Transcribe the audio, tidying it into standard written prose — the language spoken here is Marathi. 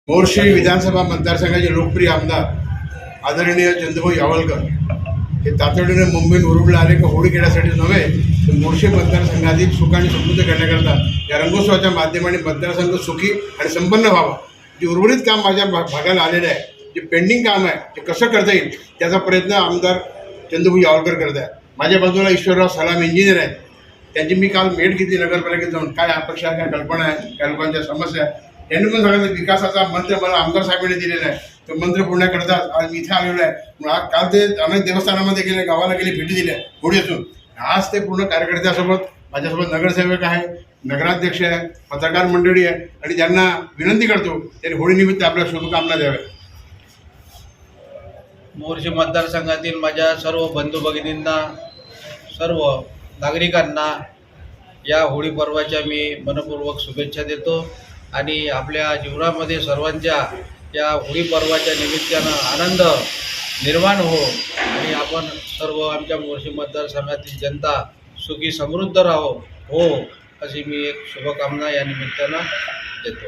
मोर्शी विधानसभा मतदारसंघाचे लोकप्रिय आमदार आदरणीय चंद्रभाऊ यावलकर हे तातडीने मुंबईत मुरुडला आले का होळी खेळण्यासाठी नव्हे तर मोर्शी मतदारसंघातील सुख आणि समृद्ध करण्याकरता या रंगोत्सवाच्या माध्यमाने मतदारसंघ सुखी आणि संपन्न व्हावा. जे उर्वरित काम माझ्या भागाला आलेलं आहे, जे पेंडिंग काम आहे ते कसं करता येईल त्याचा प्रयत्न आमदार चंद्रभाऊ यावलकर करत आहे. माझ्या बाजूला ईश्वरराव सलाम इंजिनियर आहेत. त्यांची मी काल भेट घेतली नगरपालिकेत जाऊन. काय अपेक्षा आहे, काय कल्पना आहे, काय लोकांच्या समस्या आहे त्यांनी पण सांगितलं. विकासाचा मंत्र मला आमदार साहेबांनी दिलेला आहे, तो मंत्र पूर्ण करतात आज मी इथे आलेलो आहे. मग काल ते अनेक देवस्थानामध्ये गेले, गावाला गेले, भेटी दिल्या होळी असून. आज ते पूर्ण कार्यकर्त्यासोबत माझ्यासोबत नगरसेवक आहे, नगराध्यक्ष आहे, पत्रकार मंडळी आहे आणि त्यांना विनंती करतो त्यांनी होळीनिमित्त आपल्या शुभकामना द्याव्या. मोर्शी मतदारसंघातील माझ्या सर्व बंधू भगिनींना, सर्व नागरिकांना या होळी पर्वाच्या मी मनपूर्वक शुभेच्छा देतो आणि आपल्या जीवनामध्ये सर्वांच्या या होळी पर्वाच्या निमित्तानं आनंद निर्माण हो आणि आपण सर्व आमच्या मोर्शी मतदारसंघातील जनता सुखी समृद्ध राहो हो अशी मी एक शुभकामना या निमित्तानं देतो.